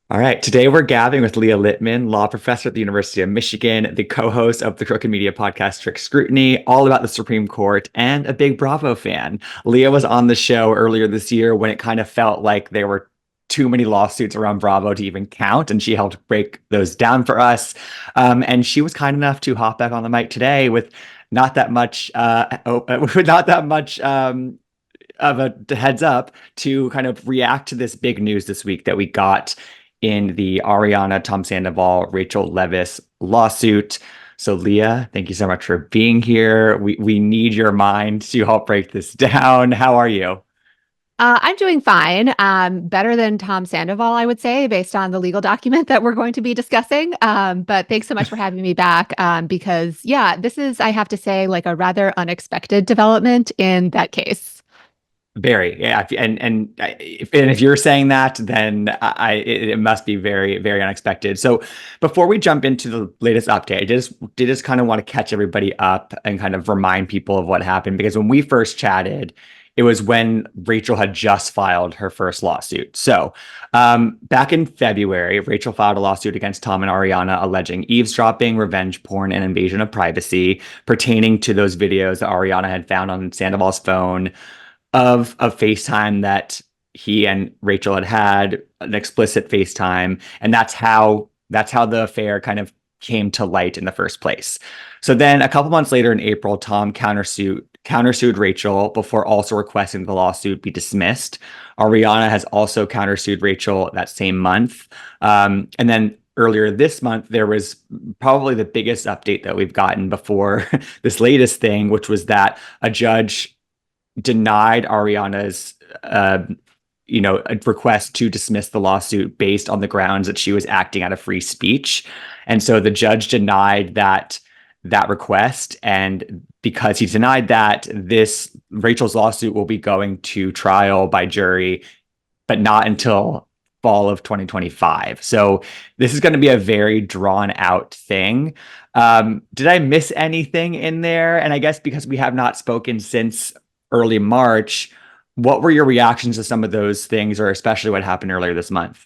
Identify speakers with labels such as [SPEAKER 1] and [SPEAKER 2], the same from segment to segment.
[SPEAKER 1] All right, today we're gabbing with Leah Litman, law professor at the University of Michigan, the co-host of the Crooked Media podcast Scrutiny, all about the Supreme Court, and a big Bravo fan. Leah was on the show earlier this year when it kind of felt like there were too many lawsuits around Bravo to even count, and she helped break those down for us. And she was kind enough to hop back on the mic today with not that much, with not that much of a heads up to kind of react to this big news this week that we got in the Ariana, Tom Sandoval, Rachel Leviss lawsuit. So Leah, thank you so much for being here. We need your mind to help break this down. How are you?
[SPEAKER 2] I'm doing fine. Better than Tom Sandoval, I would say, based on the legal document that we're going to be discussing. But thanks so much for having me back. Because yeah, this is, I have to say, like a rather unexpected development in that case.
[SPEAKER 1] Very, yeah. And if you're saying that, then it must be very, very unexpected. So before we jump into the latest update, I just kind of want to catch everybody up and kind of remind people of what happened, because when we first chatted, it was when Rachel had just filed her first lawsuit. So back in February, Rachel filed a lawsuit against Tom and Ariana alleging eavesdropping, revenge porn, and invasion of privacy pertaining to those videos that Ariana had found on Sandoval's phone of FaceTime that he and Rachel had an explicit FaceTime, and that's how the affair kind of came to light in the first place. So then a couple months later in April, Tom countersued Rachel before also requesting the lawsuit be dismissed. Ariana has also countersued Rachel that same month. And then earlier this month, there was probably the biggest update that we've gotten before this latest thing, which was that a judge denied Ariana's a request to dismiss the lawsuit based on the grounds that she was acting out of free speech. And so the judge denied that request, and because he denied that, this Rachel's lawsuit will be going to trial by jury, but not until fall of 2025. So this is going to be a very drawn out thing. Did I miss anything in there? And I guess because we have not spoken since early March, what were your reactions to some of those things, or especially what happened earlier this month?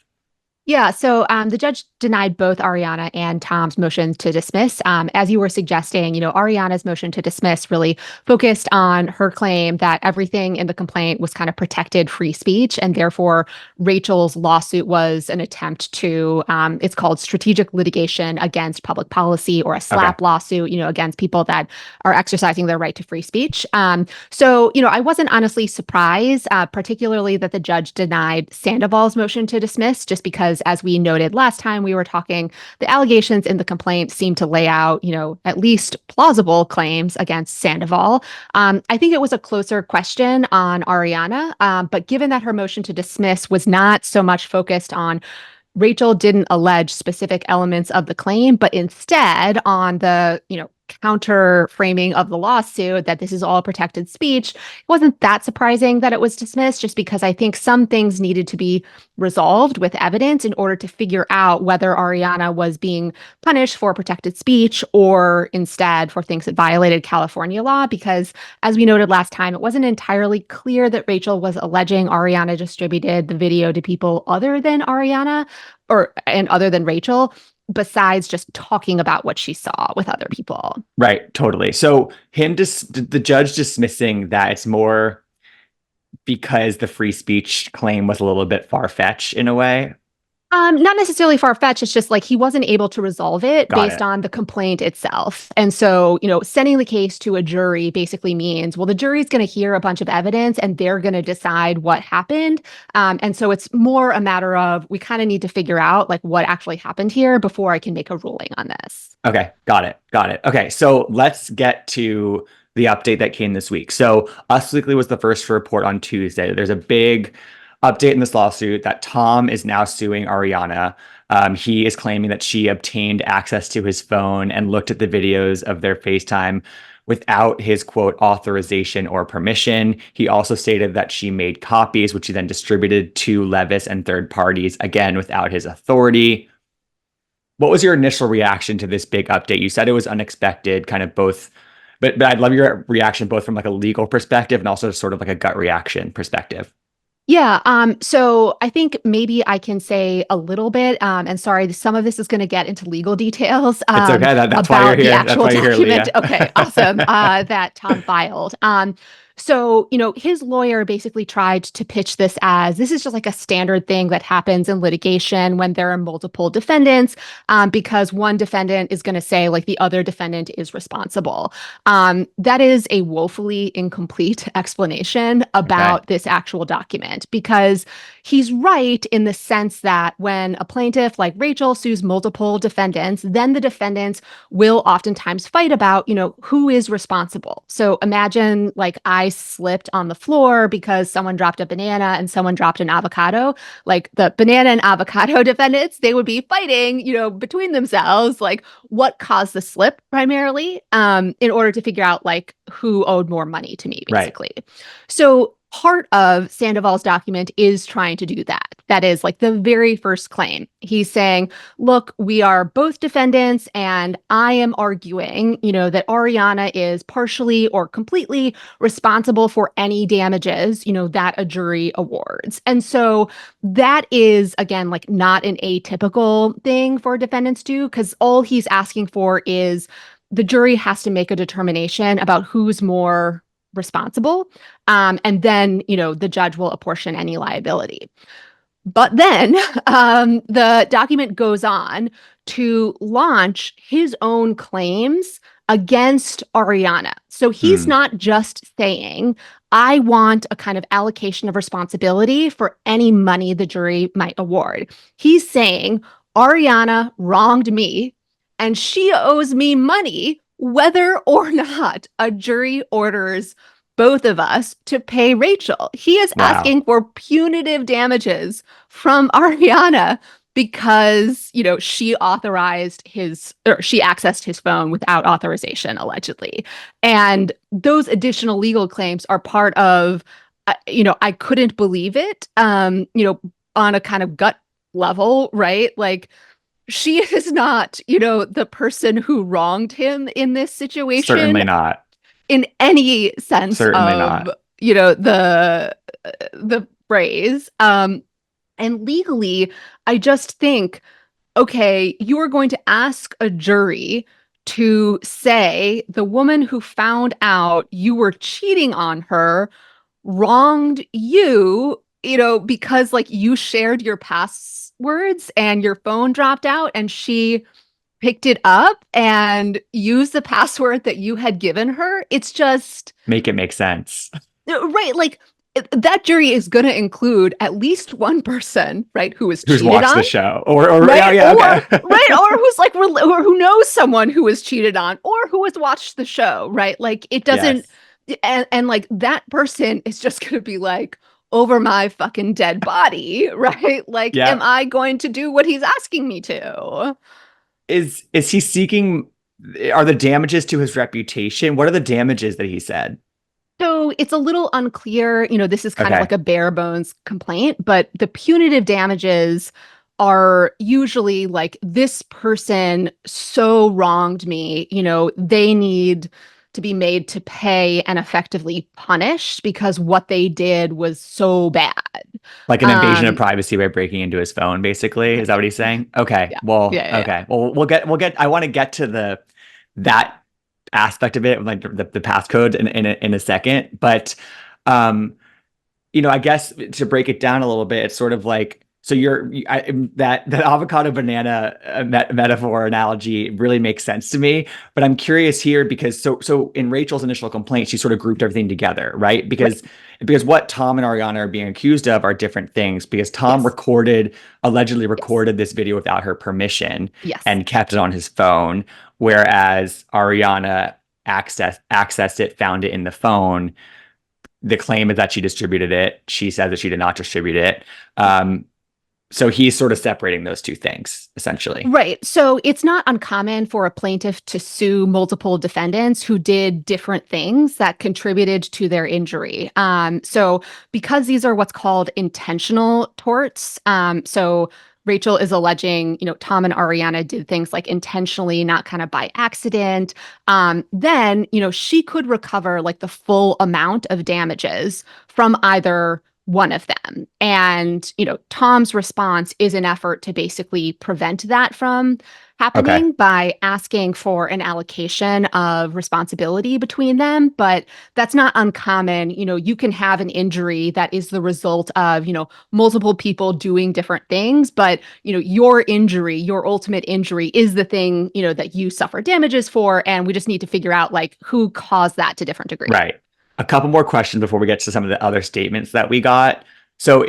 [SPEAKER 2] Yeah, so the judge denied both Ariana and Tom's motion to dismiss. As you were suggesting, Ariana's motion to dismiss really focused on her claim that everything in the complaint was kind of protected free speech, and therefore Rachel's lawsuit was an attempt to, it's called strategic litigation against public policy, or a
[SPEAKER 1] Okay.
[SPEAKER 2] SLAPP lawsuit, against people that are exercising their right to free speech. So I wasn't honestly surprised, particularly that the judge denied Sandoval's motion to dismiss, just because, as we noted last time we were talking, the allegations in the complaint seem to lay out, at least plausible claims against Sandoval. I think it was a closer question on Ariana, but given that her motion to dismiss was not so much focused on Rachel didn't allege specific elements of the claim, but instead on the, counter framing of the lawsuit that this is all protected speech, it wasn't that surprising that it was dismissed, just because I think some things needed to be resolved with evidence in order to figure out whether Ariana was being punished for protected speech or instead for things that violated California law. Because as we noted last time, it wasn't entirely clear that Rachel was alleging Ariana distributed the video to people other than Ariana and other than Rachel, besides just talking about what she saw with other people.
[SPEAKER 1] Right, totally. So the judge dismissing that, it's more because the free speech claim was a little bit far-fetched in a way.
[SPEAKER 2] Not necessarily far-fetched. It's just like he wasn't able to resolve it
[SPEAKER 1] Got
[SPEAKER 2] based
[SPEAKER 1] it.
[SPEAKER 2] on the complaint itself. And so, sending the case to a jury basically means, well, the jury's going to hear a bunch of evidence and they're going to decide what happened. And so it's more a matter of, we kind of need to figure out like what actually happened here before I can make a ruling on this.
[SPEAKER 1] Okay, got it. Got it. Okay, so let's get to the update that came this week. So Us Weekly was the first to report on Tuesday. There's a big update in this lawsuit that Tom is now suing Ariana. He is claiming that she obtained access to his phone and looked at the videos of their FaceTime without his quote authorization or permission. He also stated that she made copies, which he then distributed to Leviss and third parties, again without his authority. What was your initial reaction to this big update? You said it was unexpected, kind of both, but I'd love your reaction both from like a legal perspective and also sort of like a gut reaction perspective.
[SPEAKER 2] Yeah, so I think maybe I can say a little bit, and sorry, some of this is going to get into legal details
[SPEAKER 1] It's okay. That's why you're
[SPEAKER 2] about the
[SPEAKER 1] here. That's
[SPEAKER 2] actual
[SPEAKER 1] why you're here,
[SPEAKER 2] document.
[SPEAKER 1] Leah.
[SPEAKER 2] Okay, awesome, that Tom filed. So, his lawyer basically tried to pitch this as this is just like a standard thing that happens in litigation when there are multiple defendants, because one defendant is going to say, like, the other defendant is responsible. That is a woefully incomplete explanation
[SPEAKER 1] Okay.
[SPEAKER 2] about this actual document because he's right in the sense that when a plaintiff like Rachel sues multiple defendants, then the defendants will oftentimes fight about, who is responsible. So imagine like I slipped on the floor because someone dropped a banana and someone dropped an avocado. Like the banana and avocado defendants, they would be fighting, between themselves, like what caused the slip primarily, in order to figure out like who owed more money to me,
[SPEAKER 1] Right.
[SPEAKER 2] basically. So part of Sandoval's document is trying to do that. That is like the very first claim. He's saying, look, we are both defendants, and I am arguing, that Ariana is partially or completely responsible for any damages, that a jury awards. And so that is, again, like not an atypical thing for defendants to do, because all he's asking for is the jury has to make a determination about who's more responsible. And then, the judge will apportion any liability. But then the document goes on to launch his own claims against Ariana. So he's
[SPEAKER 1] Hmm.
[SPEAKER 2] not just saying, I want a kind of allocation of responsibility for any money the jury might award. He's saying, Ariana wronged me and she owes me money, whether or not a jury orders both of us to pay Rachel. He is
[SPEAKER 1] Wow.
[SPEAKER 2] asking for punitive damages from Ariana because, she authorized his or she accessed his phone without authorization, allegedly. And those additional legal claims are part of, I couldn't believe it, on a kind of gut level, right? Like, she is not, the person who wronged him in this situation
[SPEAKER 1] Certainly not.
[SPEAKER 2] in any sense
[SPEAKER 1] Certainly
[SPEAKER 2] of,
[SPEAKER 1] not.
[SPEAKER 2] the phrase. And legally, I just think, okay, you are going to ask a jury to say the woman who found out you were cheating on her wronged you, because like you shared your passwords and your phone dropped out and she picked it up and used the password that you had given her. It's just
[SPEAKER 1] Make it make sense.
[SPEAKER 2] right. Like that jury is going to include at least one person, right, who was
[SPEAKER 1] Who's
[SPEAKER 2] cheated
[SPEAKER 1] watched
[SPEAKER 2] on,
[SPEAKER 1] the show? Or yeah,
[SPEAKER 2] right?
[SPEAKER 1] yeah,
[SPEAKER 2] Or
[SPEAKER 1] okay.
[SPEAKER 2] right, or who's like, or who knows someone who was cheated on, or who has watched the show, right? Like it doesn't,
[SPEAKER 1] Yes.
[SPEAKER 2] and like that person is just going to be like over my fucking dead body, right? Like, am
[SPEAKER 1] Yeah.
[SPEAKER 2] I going to do what he's asking me to?
[SPEAKER 1] Is he seeking, are the damages to his reputation? What are the damages that he said?
[SPEAKER 2] So it's a little unclear. This is kind of like
[SPEAKER 1] Okay.
[SPEAKER 2] a bare bones complaint, but the punitive damages are usually like this person so wronged me, they need to be made to pay and effectively punished because what they did was so bad.
[SPEAKER 1] Like an invasion of
[SPEAKER 2] Um,
[SPEAKER 1] privacy by breaking into his phone, basically. Is that what he's saying? Okay.
[SPEAKER 2] yeah,
[SPEAKER 1] Well,
[SPEAKER 2] yeah, yeah, yeah.
[SPEAKER 1] okay. Well, we'll get, I want to get to that aspect of it, like the passcode in a second. But, um, I guess to break it down a little bit, it's sort of like, so that avocado banana metaphor analogy really makes sense to me. But I'm curious here because so in Rachel's initial complaint, she sort of grouped everything together, right?
[SPEAKER 2] Right.
[SPEAKER 1] Because what Tom and Ariana are being accused of are different things. Because Tom
[SPEAKER 2] Yes.
[SPEAKER 1] allegedly
[SPEAKER 2] Yes.
[SPEAKER 1] recorded this video without her permission
[SPEAKER 2] Yes.
[SPEAKER 1] and kept it on his phone, whereas Ariana accessed it, found it in the phone. The claim is that she distributed it. She says that she did not distribute it. Um, so he's sort of separating those two things, essentially.
[SPEAKER 2] Right. So it's not uncommon for a plaintiff to sue multiple defendants who did different things that contributed to their injury. So because these are what's called intentional torts, so Rachel is alleging, Tom and Ariana did things like intentionally, not kind of by accident. Then, she could recover like the full amount of damages from either one of them. And, Tom's response is an effort to basically prevent that from
[SPEAKER 1] Okay.
[SPEAKER 2] happening by asking for an allocation of responsibility between them. But that's not uncommon. You can have an injury that is the result of, multiple people doing different things, but, your injury, your ultimate injury is the thing, that you suffer damages for. And we just need to figure out like who caused that to different degrees.
[SPEAKER 1] Right. A couple more questions before we get to some of the other statements that we got. So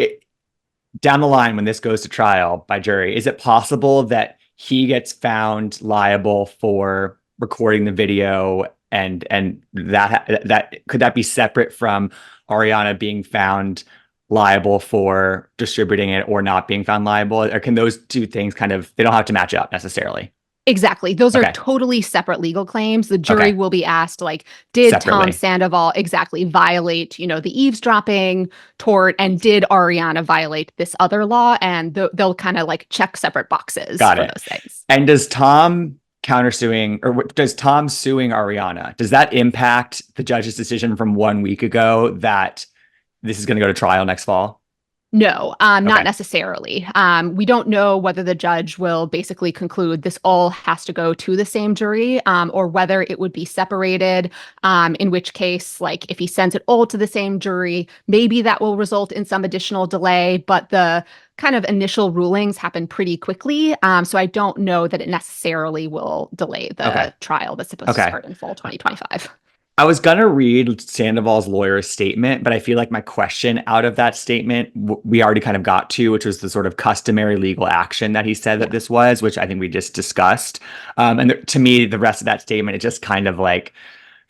[SPEAKER 1] down the line, when this goes to trial by jury, is it possible that he gets found liable for recording the video and that could that be separate from Ariana being found liable for distributing it or not being found liable? Or can those two things kind of they don't have to match up necessarily?
[SPEAKER 2] Exactly. Those are
[SPEAKER 1] Okay.
[SPEAKER 2] totally separate legal claims. The jury
[SPEAKER 1] Okay.
[SPEAKER 2] will be asked, like, did Tom
[SPEAKER 1] Separately.
[SPEAKER 2] Sandoval exactly violate, the eavesdropping tort, and did Ariana violate this other law? And they'll kind of like check separate boxes
[SPEAKER 1] Got
[SPEAKER 2] for
[SPEAKER 1] it.
[SPEAKER 2] those things.
[SPEAKER 1] And does Tom countersuing or does Tom suing Ariana, does that impact the judge's decision from 1 week ago that this is going to go to trial next fall?
[SPEAKER 2] No, not
[SPEAKER 1] Okay.
[SPEAKER 2] necessarily. We don't know whether the judge will basically conclude this all has to go to the same jury, or whether it would be separated. In which case, like if he sends it all to the same jury, maybe that will result in some additional delay. But the kind of initial rulings happen pretty quickly, so I don't know that it necessarily will delay
[SPEAKER 1] Okay.
[SPEAKER 2] the trial that's supposed to
[SPEAKER 1] Okay.
[SPEAKER 2] start in fall 2025.
[SPEAKER 1] I was gonna read Sandoval's lawyer's statement, but I feel like my question out of that statement we already kind of got to, which was the sort of customary legal action that he said that
[SPEAKER 2] Yeah.
[SPEAKER 1] this was, which I think we just discussed. To me, the rest of that statement is just kind of like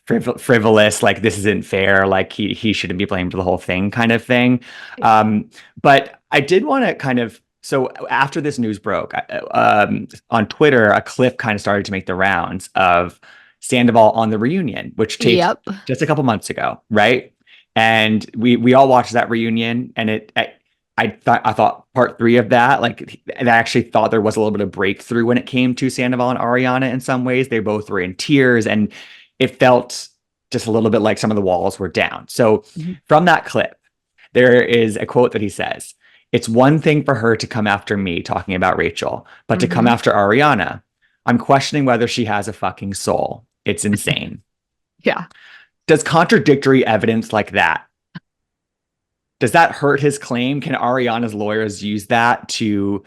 [SPEAKER 1] frivolous, like this isn't fair, like he shouldn't be blamed for the whole thing, kind of thing. But I did want to kind of so after this news broke on Twitter, a clip kind of started to make the rounds of Sandoval on the reunion, which taped
[SPEAKER 2] Yep.
[SPEAKER 1] just a couple months ago, right? And we all watched that reunion, and I thought part three of that, like, and I actually thought there was a little bit of breakthrough when it came to Sandoval and Ariana in some ways. They both were in tears, and it felt just a little bit like some of the walls were down. So
[SPEAKER 2] Mhm.
[SPEAKER 1] from that clip, there is a quote that he says, "It's one thing for her to come after me," talking about Rachel, "but to come
[SPEAKER 2] Mhm.
[SPEAKER 1] after Ariana, I'm questioning whether she has a fucking soul. It's insane."
[SPEAKER 2] Yeah.
[SPEAKER 1] Does contradictory evidence like that, does that hurt his claim? Can Ariana's lawyers use that to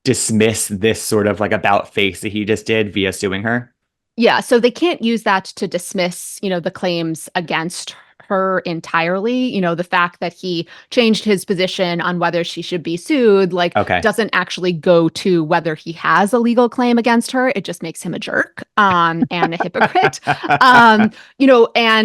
[SPEAKER 1] dismiss this sort of like about face that he just did via suing her?
[SPEAKER 2] Yeah, so they can't use that to dismiss, the claims against her entirely. The fact that he changed his position on whether she should be sued, like,
[SPEAKER 1] Okay.
[SPEAKER 2] doesn't actually go to whether he has a legal claim against her. It just makes him a jerk, and a hypocrite. And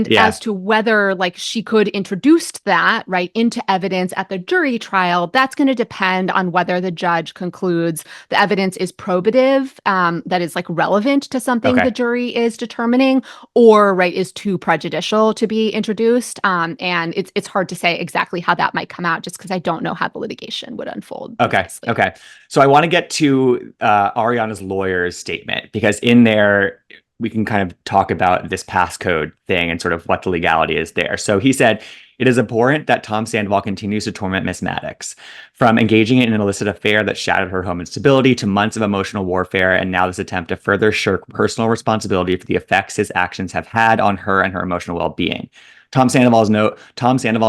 [SPEAKER 1] Yeah.
[SPEAKER 2] as to whether like she could introduce that right into evidence at the jury trial, that's going to depend on whether the judge concludes the evidence is probative, that is like relevant to something the
[SPEAKER 1] Okay.
[SPEAKER 2] jury is determining, or right is too prejudicial to be introduced. And it's hard to say exactly how that might come out, just because I don't know how the litigation would unfold
[SPEAKER 1] Okay.
[SPEAKER 2] precisely.
[SPEAKER 1] Okay. So I want to get to Ariana's lawyer's statement because in there we can kind of talk about this passcode thing and sort of what the legality is there. So he said, "It is abhorrent that Tom Sandoval continues to torment Miss Maddox, from engaging in an illicit affair that shattered her home and stability to months of emotional warfare, and now this attempt to further shirk personal responsibility for the effects his actions have had on her and her emotional well-being. Tom Sandoval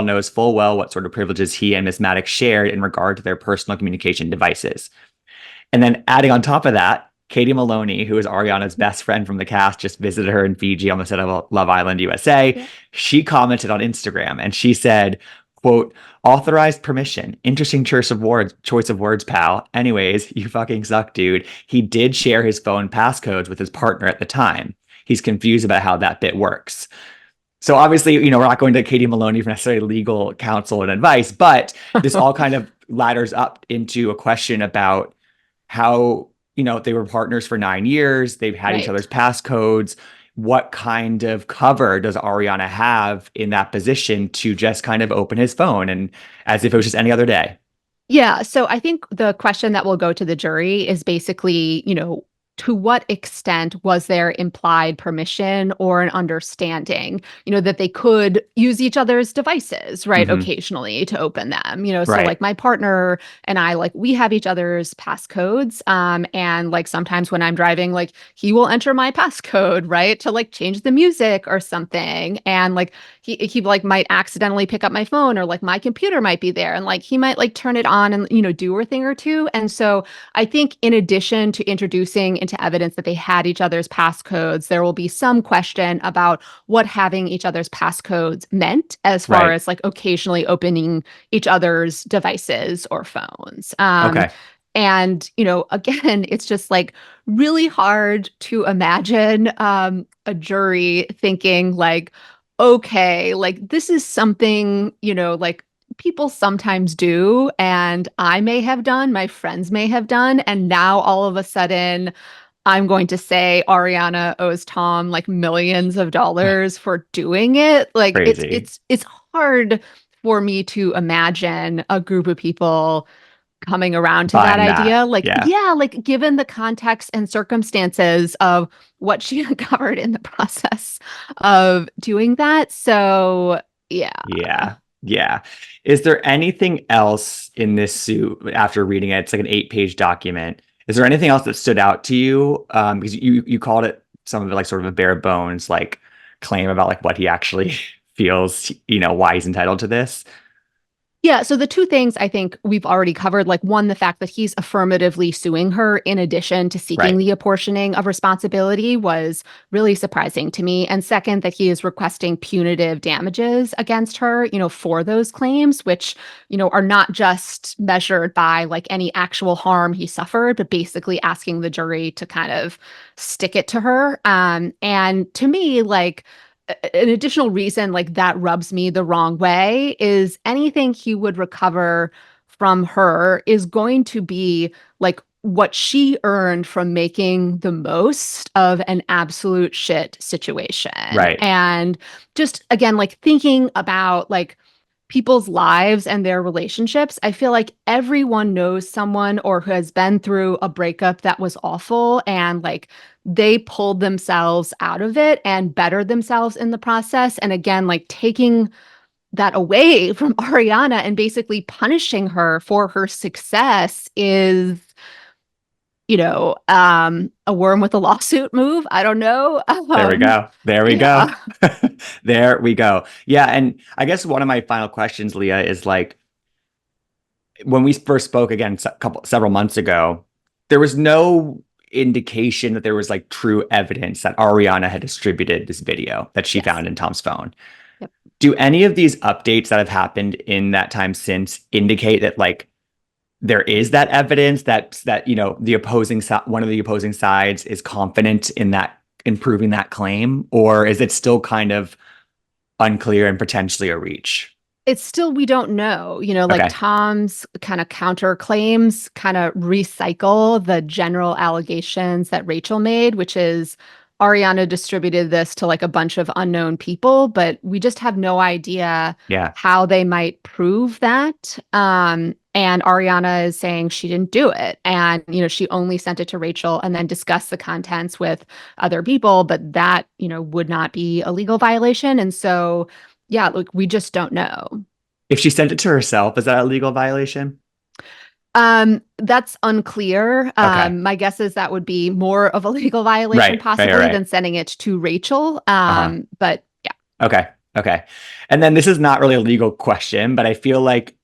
[SPEAKER 1] knows full well what sort of privileges he and Miss Maddox shared in regard to their personal communication devices." And then adding on top of that, Katie Maloney, who is Ariana's best friend from the cast, just visited her in Fiji on the set of Love Island USA.
[SPEAKER 2] Yeah.
[SPEAKER 1] She commented on Instagram and she said, quote, "Authorized permission. Interesting choice of words, pal. Anyways, you fucking suck, dude. He did share his phone passcodes with his partner at the time. He's confused about how that bit works." So obviously, we're not going to Katie Maloney for necessarily legal counsel and advice, but this all kind of ladders up into a question about how, they were partners for 9 years. They've had each
[SPEAKER 2] Right.
[SPEAKER 1] other's passcodes. What kind of cover does Ariana have in that position to just kind of open his phone and as if it was just any other day?
[SPEAKER 2] Yeah, so I think the question that will go to the jury is basically, to what extent was there implied permission or an understanding, that they could use each other's devices, right,
[SPEAKER 1] Hmm.
[SPEAKER 2] occasionally to open them, so
[SPEAKER 1] Right.
[SPEAKER 2] like my partner and I, like we have each other's passcodes, and like sometimes when I'm driving, like he will enter my passcode, right, to like change the music or something, and like he like might accidentally pick up my phone, or like my computer might be there and like he might like turn it on and do a thing or two. And so I think in addition to introducing into evidence that they had each other's passcodes, there will be some question about what having each other's passcodes meant as far
[SPEAKER 1] Right.
[SPEAKER 2] as like occasionally opening each other's devices or phones.
[SPEAKER 1] Okay.
[SPEAKER 2] And, again, it's just like really hard to imagine a jury thinking like, okay, like this is something, like people sometimes do, and I may have done, my friends may have done, and now all of a sudden I'm going to say Ariana owes Tom like millions of dollars for doing it. Like it's
[SPEAKER 1] Crazy.
[SPEAKER 2] it's it's hard for me to imagine a group of people coming around to that
[SPEAKER 1] Buying that.
[SPEAKER 2] idea. Like,
[SPEAKER 1] Yeah.
[SPEAKER 2] yeah, like given the context and circumstances of what she uncovered in the process of doing that. So, yeah.
[SPEAKER 1] Yeah. Yeah. Is there anything else in this suit after reading it? It's like an 8-page document. Is there anything else that stood out to you? Because you called it some of it like sort of a bare bones like claim about like what he actually feels, why he's entitled to this.
[SPEAKER 2] Yeah, so the two things I think we've already covered, like one, the fact that he's affirmatively suing her in addition to seeking
[SPEAKER 1] Right.
[SPEAKER 2] the apportioning of responsibility was really surprising to me. And second, that he is requesting punitive damages against her, for those claims, which, are not just measured by like any actual harm he suffered, but basically asking the jury to kind of stick it to her. And to me, like, an additional reason like that rubs me the wrong way is anything he would recover from her is going to be like what she earned from making the most of an absolute shit situation.
[SPEAKER 1] Right.
[SPEAKER 2] And just again, like thinking about like people's lives and their relationships, I feel like everyone knows someone or who has been through a breakup that was awful, and like they pulled themselves out of it and bettered themselves in the process. And again, like taking that away from Ariana and basically punishing her for her success is, a worm with a lawsuit move. I don't know.
[SPEAKER 1] There we go. There we go.
[SPEAKER 2] Yeah.
[SPEAKER 1] There we go. Yeah. And I guess one of my final questions, Leah, is like when we first spoke again several months ago, there was no indication that there was like true evidence that Ariana had distributed this video that she
[SPEAKER 2] Yes.
[SPEAKER 1] found in Tom's phone.
[SPEAKER 2] Yep.
[SPEAKER 1] Do any of these updates that have happened in that time since indicate that like there is that evidence that the one of the opposing sides is confident in proving that claim, or is it still kind of unclear and potentially a reach?
[SPEAKER 2] It's still, we don't know, like
[SPEAKER 1] Okay.
[SPEAKER 2] Tom's kind of counterclaims kind of recycle the general allegations that Rachel made, which is Ariana distributed this to like a bunch of unknown people, but we just have no idea
[SPEAKER 1] Yeah.
[SPEAKER 2] how they might prove that. And Ariana is saying she didn't do it. And, she only sent it to Rachel and then discussed the contents with other people, but that, would not be a legal violation. And so, yeah, like we just don't know.
[SPEAKER 1] If she sent it to herself, is that a legal violation?
[SPEAKER 2] That's unclear.
[SPEAKER 1] Okay.
[SPEAKER 2] My guess is that would be more of a legal violation
[SPEAKER 1] Right. Right.
[SPEAKER 2] possibly
[SPEAKER 1] Right.
[SPEAKER 2] than sending it to Rachel.
[SPEAKER 1] Uh-huh.
[SPEAKER 2] But yeah.
[SPEAKER 1] Okay. Okay. And then this is not really a legal question, but I feel like,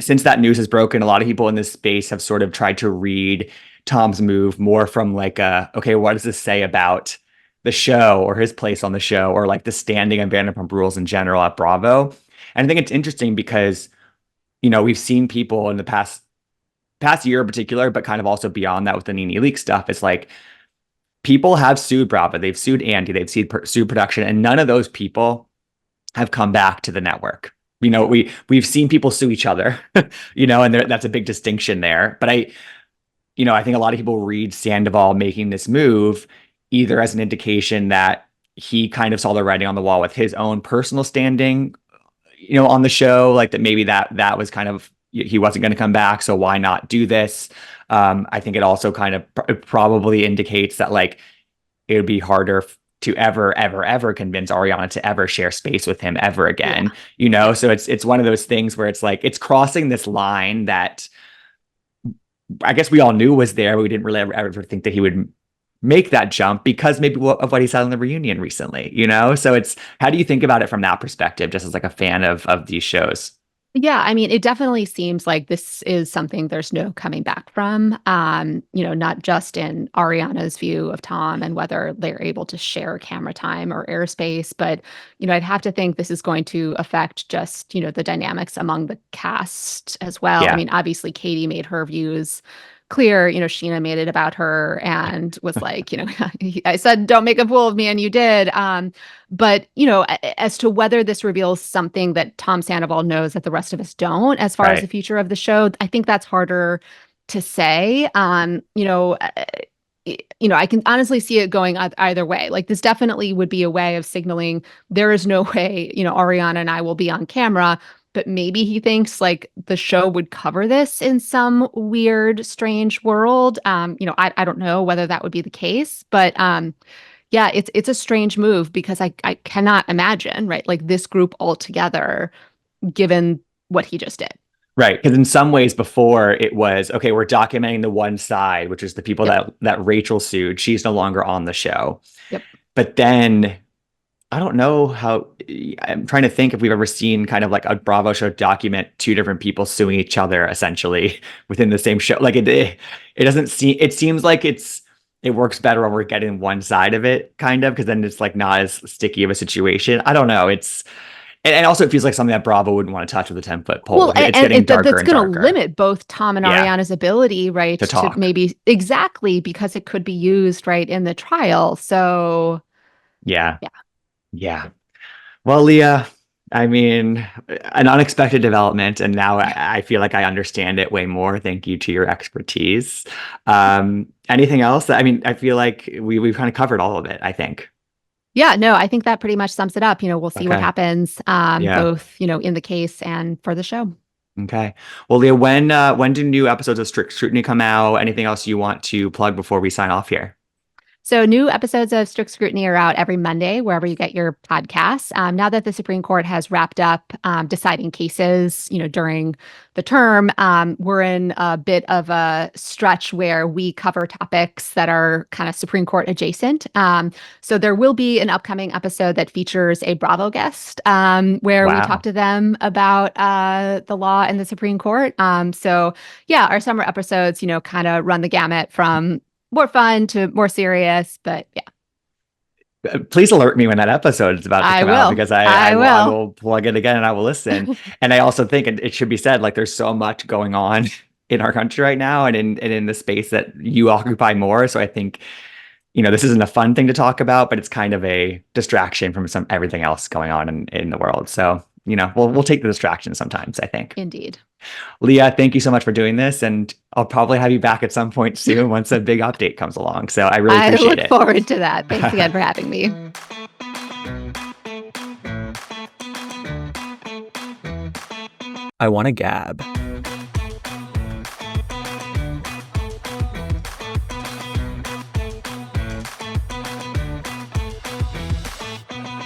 [SPEAKER 1] since that news has broken, a lot of people in this space have sort of tried to read Tom's move more from like okay, what does this say about the show or his place on the show or like the standing of Vanderpump Rules in general at Bravo? And I think it's interesting because, we've seen people in the past year in particular, but kind of also beyond that with the Nene Leak stuff. It's like people have sued Bravo, they've sued Andy, they've sued production, and none of those people have come back to the network. We've seen people sue each other, and that's a big distinction there. But I think a lot of people read Sandoval making this move either as an indication that he kind of saw the writing on the wall with his own personal standing, on the show, like that maybe that was kind of he wasn't going to come back, so why not do this? I think it also kind of probably indicates that like it would be harder to ever convince Ariana to ever share space with him ever
[SPEAKER 2] Yeah.
[SPEAKER 1] again, you know?
[SPEAKER 2] Yeah.
[SPEAKER 1] So it's one of those things where it's like it's crossing this line that I guess we all knew was there, but we didn't really ever think that he would make that jump because maybe of what he said on the reunion recently, you know? So it's how do you think about it from that perspective, just as like a fan of these shows?
[SPEAKER 2] Yeah, I mean, it definitely seems like this is something there's no coming back from. Not just in Ariana's view of Tom and whether they're able to share camera time or airspace, but I'd have to think this is going to affect just, the dynamics among the cast as well. I
[SPEAKER 1] Yeah,
[SPEAKER 2] mean, obviously Katie made her views clear. Sheena made it about her and was like, I said, don't make a fool of me, and you did. But, as to whether this reveals something that Tom Sandoval knows that the rest of us don't, as far as the
[SPEAKER 1] right.
[SPEAKER 2] future of the show, I think that's harder to say. I can honestly see it going either way. Like this definitely would be a way of signaling there is no way, Ariana and I will be on camera, but maybe he thinks like the show would cover this in some weird, strange world. I don't know whether that would be the case, but yeah, it's a strange move because I cannot imagine, right? Like this group all together, given what he just did.
[SPEAKER 1] Right. Because in some ways before it was, okay, we're documenting the one side, which is the people
[SPEAKER 2] Yep.
[SPEAKER 1] that Rachel sued. She's no longer on the show.
[SPEAKER 2] Yep.
[SPEAKER 1] But then I don't know how I'm trying to think if we've ever seen kind of like a Bravo show document two different people suing each other essentially within the same show. Like it doesn't seem it seems like it works better when we're getting one side of it, kind of, because then it's like not as sticky of a situation. I don't know. It's and also it feels like something that Bravo wouldn't want to touch with a 10-foot pole.
[SPEAKER 2] Well,
[SPEAKER 1] It's getting darker
[SPEAKER 2] that's
[SPEAKER 1] and
[SPEAKER 2] going to
[SPEAKER 1] darker.
[SPEAKER 2] limit both Tom and
[SPEAKER 1] Yeah,
[SPEAKER 2] Ariana's ability, right,
[SPEAKER 1] to
[SPEAKER 2] to
[SPEAKER 1] talk.
[SPEAKER 2] maybe exactly because it could be used right in the trial. So,
[SPEAKER 1] Yeah.
[SPEAKER 2] yeah.
[SPEAKER 1] Yeah. Well, Leah, I mean, an unexpected development, and now I feel like I understand it way more. Thank you to your expertise. Anything else? I mean, I feel like we've kind of covered all of it, I think.
[SPEAKER 2] Yeah, no, I think that pretty much sums it up. We'll see what
[SPEAKER 1] Okay.
[SPEAKER 2] happens,
[SPEAKER 1] Yeah.
[SPEAKER 2] both, in the case and for the show.
[SPEAKER 1] Okay. Well, Leah, when do new episodes of Strict Scrutiny come out? Anything else you want to plug before we sign off here?
[SPEAKER 2] So, new episodes of Strict Scrutiny are out every Monday, wherever you get your podcasts. Now that the Supreme Court has wrapped up deciding cases, during the term, we're in a bit of a stretch where we cover topics that are kind of Supreme Court adjacent. So, there will be an upcoming episode that features a Bravo guest, where we talk
[SPEAKER 1] Wow.
[SPEAKER 2] to them about the law and the Supreme Court. So, yeah, our summer episodes, kind of run the gamut from more fun to more serious, but yeah,
[SPEAKER 1] Please alert me when that episode is about to
[SPEAKER 2] I
[SPEAKER 1] come out
[SPEAKER 2] will.
[SPEAKER 1] because I, I
[SPEAKER 2] I
[SPEAKER 1] will I
[SPEAKER 2] will.
[SPEAKER 1] will plug it again and I will listen. And I also think it should be said like there's so much going on in our country right now and in the space that you occupy more. So I think this isn't a fun thing to talk about, but it's kind of a distraction from some everything else going on in the world. So we'll take the distraction sometimes, I think.
[SPEAKER 2] Indeed.
[SPEAKER 1] Leah, thank you so much for doing this, and I'll probably have you back at some point soon once a big update comes along. So I really
[SPEAKER 2] I
[SPEAKER 1] appreciate
[SPEAKER 2] look
[SPEAKER 1] it.
[SPEAKER 2] forward to that. Thanks again for having me.
[SPEAKER 1] I want to gab.